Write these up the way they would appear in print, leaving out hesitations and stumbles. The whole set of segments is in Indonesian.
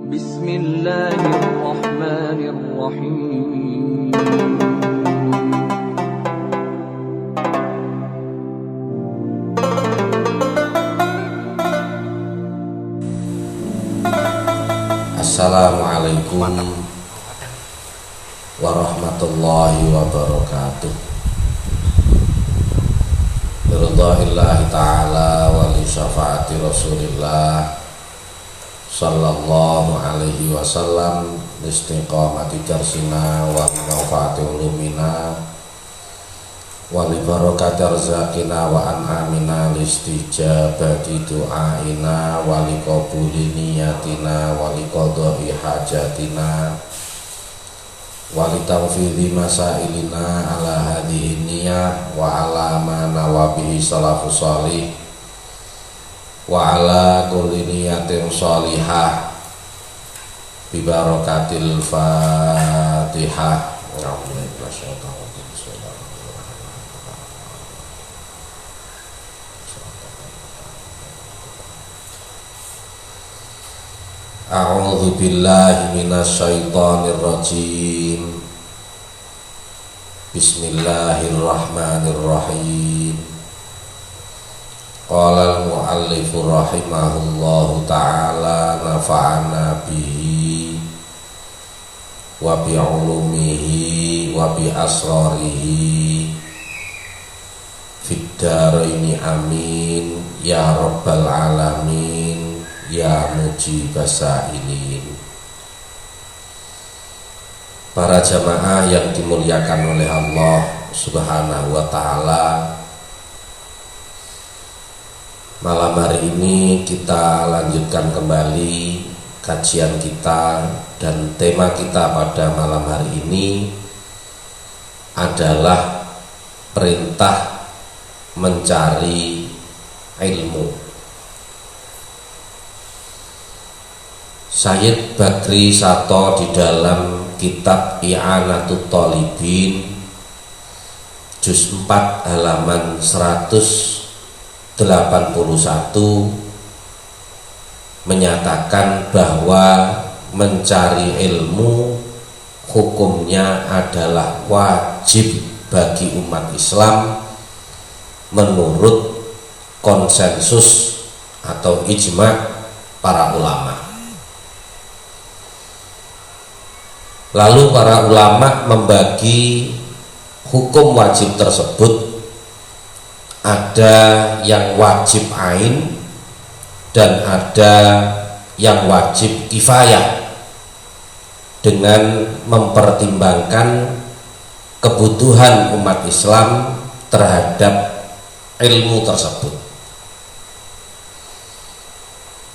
Bismillahirrahmanirrahim. Assalamualaikum warahmatullahi wabarakatuh. Biridha'illahi ta'ala wa li syafaati rasulillah sallallahu alaihi wasallam, istiqamati darsina wa manfaati ulumina wa li barakati arzaqina wa an'amina listijabati du'aina wa li qabuli niyatina wa li qadai hajatina wa li tawfidhi masailina ala hadhihi niyah wa ala ma nawabihi salafus salih wa ala kulli niyatin sholihah bi barakatil Fatihah. A'udzu billahi minasyaitonir rajim. Bismillahirrahmanirrahim. Qala al-mu'allifu rahimahullahu ta'ala nafa'ana bihi wa bi ulumihi wa bi asrarihi fid dharaini amin ya rabbal alamin ya mujibas sa'ilin. Para jamaah yang dimuliakan oleh Allah Subhanahu wa ta'ala, malam hari ini kita lanjutkan kembali kajian kita, dan tema kita pada malam hari ini adalah perintah mencari ilmu. Sayyid Bakri Sato di dalam kitab I'anatut Thalibin juz 4 halaman 181 menyatakan bahwa mencari ilmu hukumnya adalah wajib bagi umat Islam menurut konsensus atau ijma para ulama. Lalu para ulama membagi hukum wajib tersebut, ada yang wajib ain dan ada yang wajib kifayah, dengan mempertimbangkan kebutuhan umat Islam terhadap ilmu tersebut.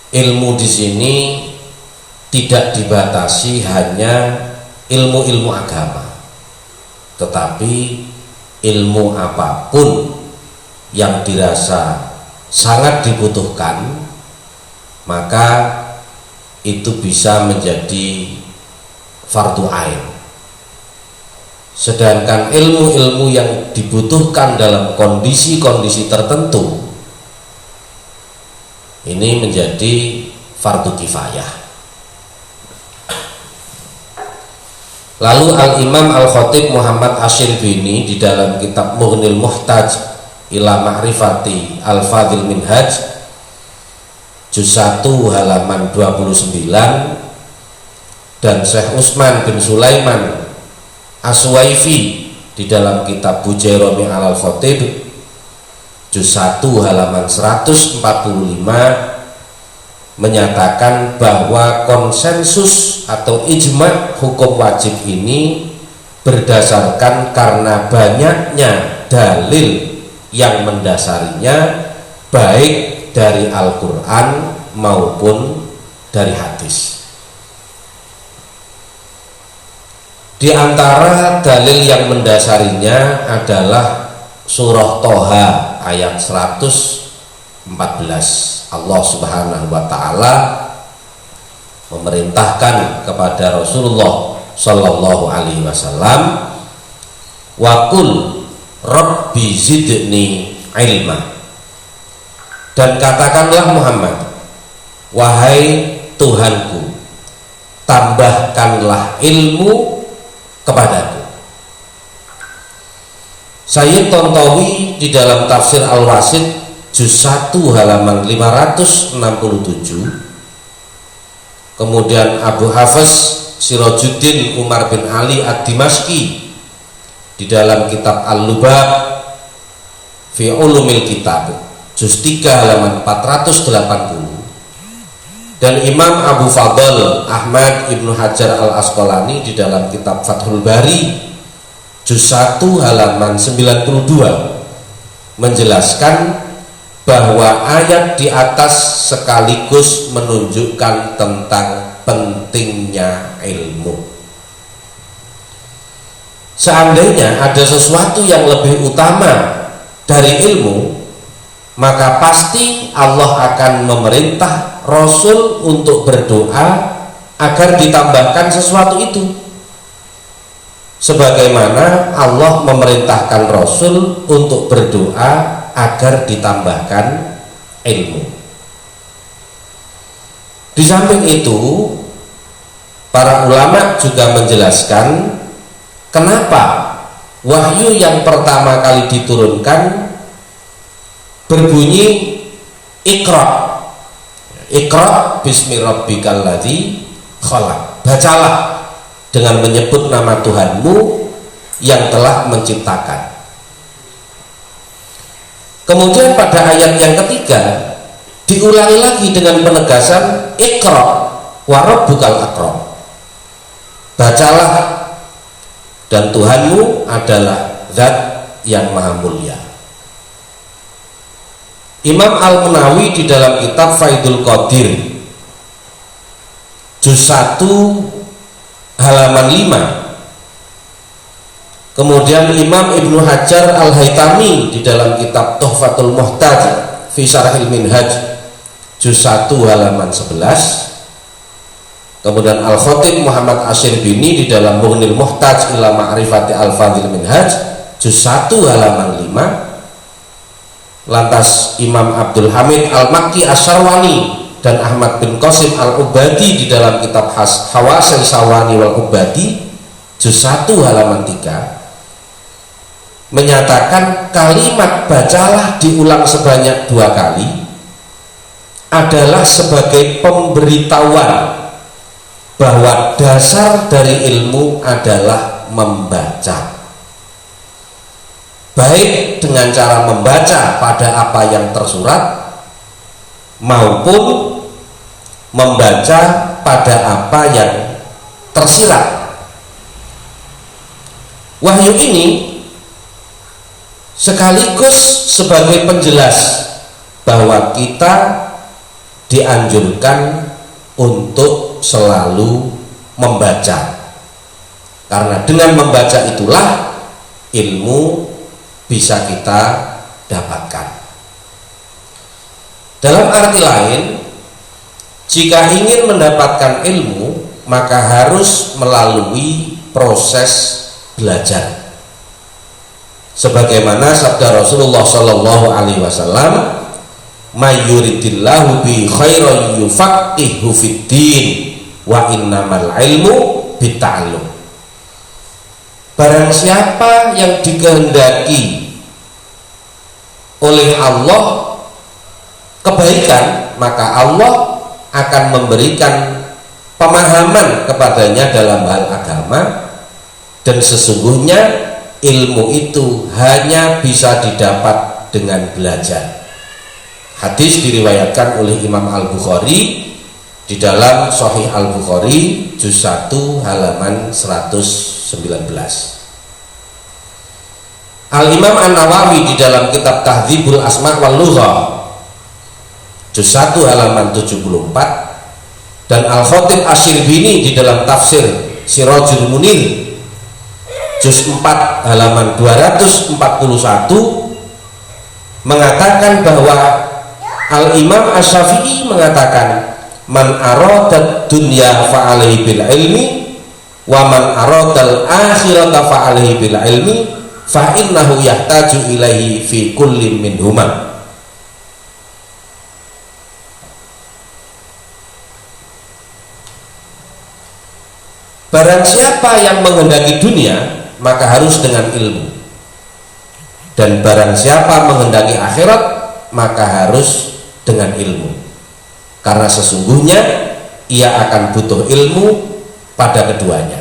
Ilmu di sini tidak dibatasi hanya ilmu-ilmu agama, tetapi ilmu apapun yang dirasa sangat dibutuhkan, maka itu bisa menjadi fardu ain. Sedangkan ilmu-ilmu yang dibutuhkan dalam kondisi-kondisi tertentu, ini menjadi fardu kifayah. Lalu Al-Imam Al-Khatib Muhammad Asy-Syibini di dalam kitab Mughnil Muhtaj ila Ma'rifati Al-Fadhil Minhaj juz 1 halaman 29, dan Syekh Utsman bin Sulaiman As-Suwaifi di dalam kitab Bujairami Al-Khatib juz 1 halaman 145 menyatakan bahwa konsensus atau ijma hukum wajib ini berdasarkan karena banyaknya dalil yang mendasarinya, baik dari Al-Quran maupun dari hadis. Di antara dalil yang mendasarinya adalah surah Thaha ayat 114. Allah Subhanahu wa ta'ala memerintahkan kepada Rasulullah sallallahu alaihi wasallam, wa qul rabbi zidni ilma, dan katakanlah Muhammad, wahai Tuhanku, tambahkanlah ilmu kepadaku. Sayyid Tontowi di dalam tafsir Al-Wasit juz 1 halaman 567, kemudian Abu Hafiz Sirajuddin Umar bin Ali Ad-Dimashqi di dalam kitab Al-Lubab fi Ulumil Kitab juz 3 halaman 480, dan Imam Abu Fadl Ahmad Ibnu Hajar Al-Asqalani di dalam kitab Fathul Bari juz 1 halaman 92 menjelaskan bahwa ayat di atas sekaligus menunjukkan tentang pentingnya ilmu. Seandainya ada sesuatu yang lebih utama dari ilmu, maka pasti Allah akan memerintah Rasul untuk berdoa agar ditambahkan sesuatu itu, sebagaimana Allah memerintahkan Rasul untuk berdoa agar ditambahkan ilmu. Di samping itu, para ulama juga menjelaskan kenapa wahyu yang pertama kali diturunkan berbunyi Iqra, Iqra bismi rabbikal ladzi khalaq, bacalah dengan menyebut nama Tuhanmu yang telah menciptakan. Kemudian pada ayat yang ketiga diulangi lagi dengan penegasan Iqra wa rabbukal akram, bacalah dan Tuhanmu adalah zat yang maha mulia. Imam Al-Munawi di dalam kitab Faidul Qadir juz 1 halaman 5, kemudian Imam Ibnu Hajar Al-Haytami di dalam kitab Tuhfatul Muhtaj fi Syarhil Minhaj juz 1 halaman 11, kemudian Al-Khatib Muhammad Asy-Syirbini di dalam Mughnil Muhtaj ila Ma'rifati Al-Fadhil Minhaj juz 1 halaman 5, lantas Imam Abdul Hamid Al-Makki Asy-Syarwani dan Ahmad bin Qasim Al-Ubadi di dalam kitab Hawasil Sawani wal Ubadi juz 1 halaman 3 menyatakan kalimat bacalah diulang sebanyak 2 kali adalah sebagai pemberitahuan bahwa dasar dari ilmu adalah membaca, baik dengan cara membaca pada apa yang tersurat maupun membaca pada apa yang tersirat. Wahyu ini sekaligus sebagai penjelas bahwa kita dianjurkan untuk selalu membaca, karena dengan membaca itulah ilmu bisa kita dapatkan. Dalam arti lain, jika ingin mendapatkan ilmu maka harus melalui proses belajar, sebagaimana sabda Rasulullah Shallallahu Alaihi Wasallam, "Mayyuridillahu bi khairan yufaqihu fiddin wa innamal ilmu bitta'allum." Barang siapa yang dikehendaki oleh Allah kebaikan, maka Allah akan memberikan pemahaman kepadanya dalam hal agama, dan sesungguhnya ilmu itu hanya bisa didapat dengan belajar. Hadis diriwayatkan oleh Imam Al-Bukhari di dalam Sahih Al-Bukhari juz 1 halaman 119. Al-Imam An-Nawawi di dalam kitab Tahdzibul Asma' wal Lugha juz 1 halaman 74, dan Al-Khatib Asy-Syirbini di dalam tafsir Sirajul Munir juz 4 halaman 241 mengatakan bahwa Al-Imam Asy-Syafi'i mengatakan, "Man aradad dunya fa alaihi bil ilmi wa man aradal akhirata fa alaihi bil ilmi fa innahu yahtaju ilaihi fi kulli minhuma." barang siapa yang menghendaki dunia maka harus dengan ilmu, dan barang siapa menghendaki akhirat maka harus dengan ilmu, karena sesungguhnya ia akan butuh ilmu pada keduanya.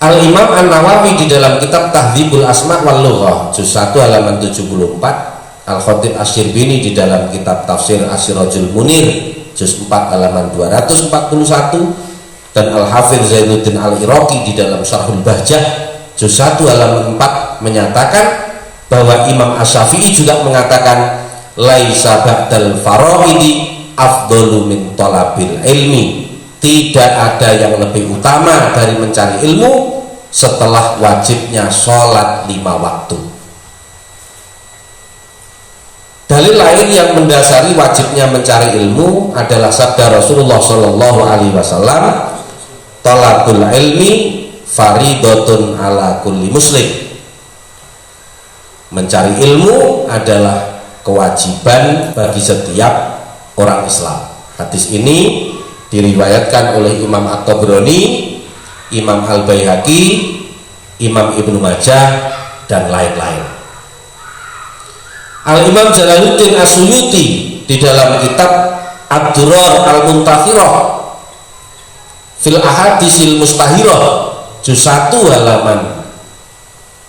Al-Imam An-Nawawi di dalam kitab Tahdzibul Asma' wal Lughah juz 1 halaman 74, Al-Khatib Asy-Syirbini di dalam kitab Tafsir Asy-Sirajul Munir juz 4 halaman 241, dan Al-Hafidz Zainuddin Al-Iraqi di dalam Syarhul Bahjah juz 1 halaman 4 menyatakan bahwa Imam Asy-Syafi'i juga mengatakan laisa ba'dal faraidi afdalu min talabil ilmi, tidak ada yang lebih utama dari mencari ilmu setelah wajibnya sholat 5 waktu. Dalil lain yang mendasari wajibnya mencari ilmu adalah sabda Rasulullah Shallallahu Alaihi Wasallam, talabul ilmi faridatun ala kulli muslim. Mencari ilmu adalah kewajiban bagi setiap orang Islam. Hadis ini diriwayatkan oleh Imam At-Tabrani, Imam Al-Baihaqi, Imam Ibnu Majah, dan lain-lain. Al-Imam Jalaluddin As-Suyuti di dalam kitab Ad-Durar Al-Muntathirah fil Ahadisil Mustahirah juz 1 halaman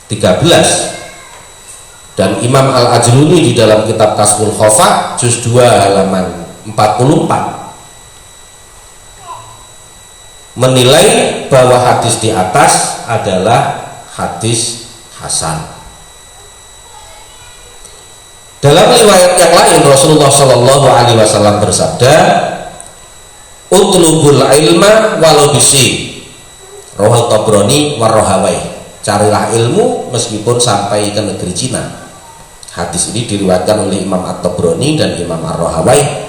13, dan Imam Al-Ajluni di dalam kitab Kasful Khofa juz 2 halaman 44 menilai bahwa hadis di atas adalah hadis hasan. Dalam riwayat yang lain Rasulullah Shallallahu Alaihi Wasallam bersabda, utlubul ilma walau bisi, Rawal Tabrani warrohawai, carilah ilmu meskipun sampai ke negeri Cina. Hadis ini diriwayatkan oleh Imam At-Tabrani dan Imam Ar-Rohawai.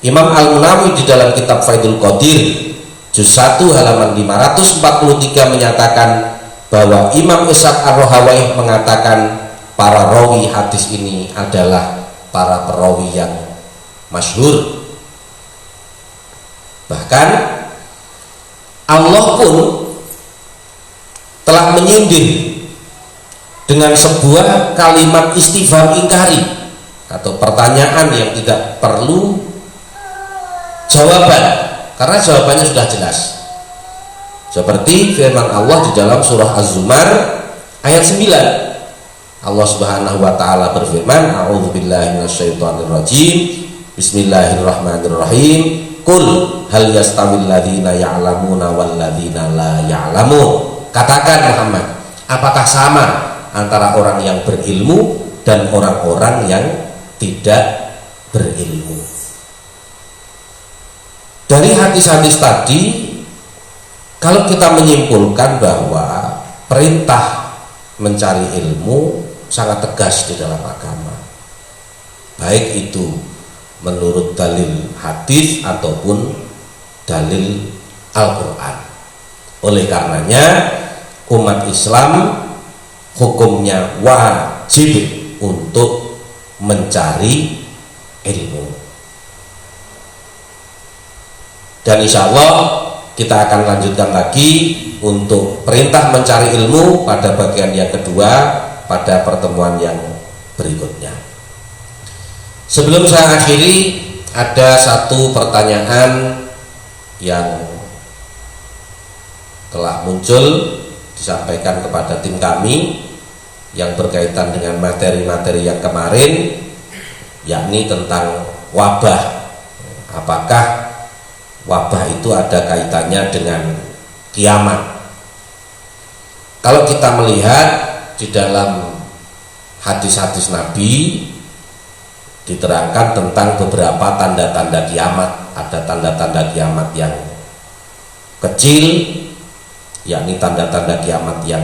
Imam Al-Munawi di dalam kitab Faidul Qadir juz 1 halaman 543 menyatakan bahwa Imam Ishaq Ar-Rohawai mengatakan para rawi hadis ini adalah para perawi yang masyhur. Bahkan Allah pun telah menyindir dengan sebuah kalimat istifham ingkari atau pertanyaan yang tidak perlu jawaban, karena jawabannya sudah jelas. Seperti firman Allah di dalam surah Az-Zumar ayat 9. Allah Subhanahu wa taala berfirman, a'udzubillahi minasyaitonirrajim, bismillahirrahmanirrahim, qul hal yastawil ladzina ya'lamuna wal ladzina la ya'lamun. Katakan Muhammad, apakah sama antara orang yang berilmu dan orang-orang yang tidak berilmu? Dari hadis-hadis tadi, kalau kita menyimpulkan bahwa perintah mencari ilmu sangat tegas di dalam agama, baik itu menurut dalil hadis ataupun dalil Al-Quran. Oleh karenanya umat Islam hukumnya wajib untuk mencari ilmu. Dan insya Allah kita akan lanjutkan lagi untuk perintah mencari ilmu pada bagian yang kedua pada pertemuan yang berikutnya. Sebelum saya akhiri, ada satu pertanyaan yang telah muncul disampaikan kepada tim kami yang berkaitan dengan materi-materi yang kemarin, yakni tentang wabah. Apakah wabah itu ada kaitannya dengan kiamat? Kalau kita melihat di dalam hadis-hadis Nabi diterangkan tentang beberapa tanda-tanda kiamat. Ada tanda-tanda kiamat yang kecil, yakni tanda-tanda kiamat yang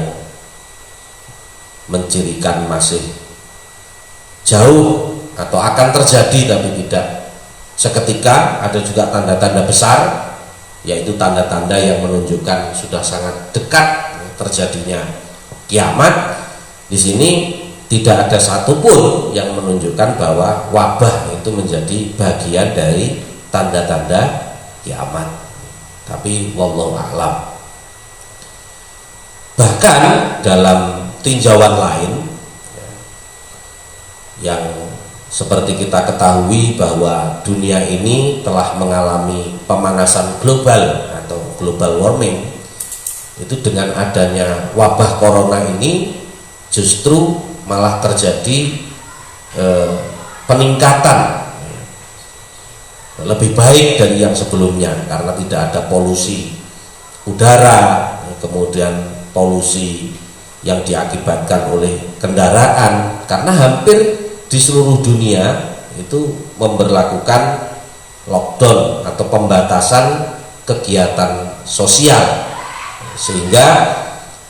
mencirikan masih jauh atau akan terjadi tapi tidak seketika. Ada juga tanda-tanda besar, yaitu tanda-tanda yang menunjukkan sudah sangat dekat terjadinya kiamat. Di sini tidak ada satupun yang menunjukkan bahwa wabah itu menjadi bagian dari tanda-tanda kiamat. tapi wallahu a'lam. Bahkan dalam tinjauan lain yang seperti kita ketahui bahwa dunia ini telah mengalami pemanasan global atau global warming, itu dengan adanya wabah corona ini justru malah terjadi peningkatan lebih baik dari yang sebelumnya, karena tidak ada polusi udara, kemudian polusi yang diakibatkan oleh kendaraan, karena hampir di seluruh dunia itu memberlakukan lockdown atau pembatasan kegiatan sosial, sehingga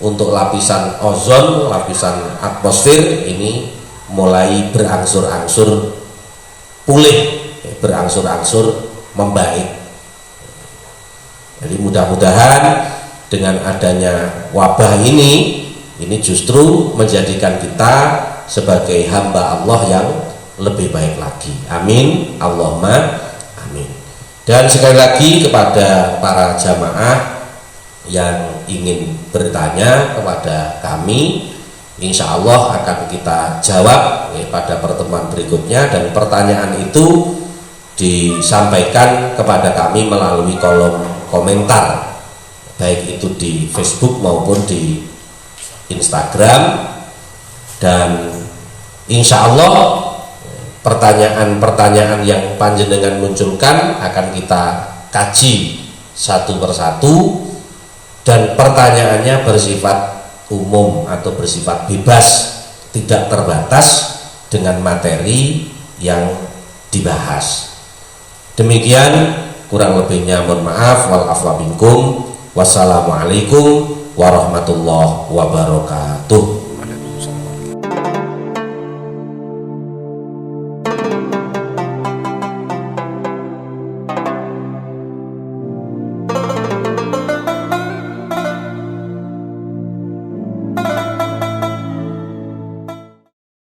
untuk lapisan ozon, lapisan atmosfer ini mulai berangsur-angsur pulih, berangsur-angsur membaik. Jadi mudah-mudahan dengan adanya wabah ini justru menjadikan kita sebagai hamba Allah yang lebih baik lagi. Amin, Allahumma amin. Dan sekali lagi kepada para jamaah yang ingin bertanya kepada kami, insya Allah akan kita jawab pada pertemuan berikutnya, dan pertanyaan itu disampaikan kepada kami melalui kolom komentar, baik itu di Facebook maupun di Instagram. Dan insya Allah pertanyaan-pertanyaan yang panjenengan munculkan akan kita kaji satu persatu, dan pertanyaannya bersifat umum atau bersifat bebas, tidak terbatas dengan materi yang dibahas. Demikian, kurang lebihnya mohon maaf, wal afwa minkum. Wassalamualaikum warahmatullahi wabarakatuh.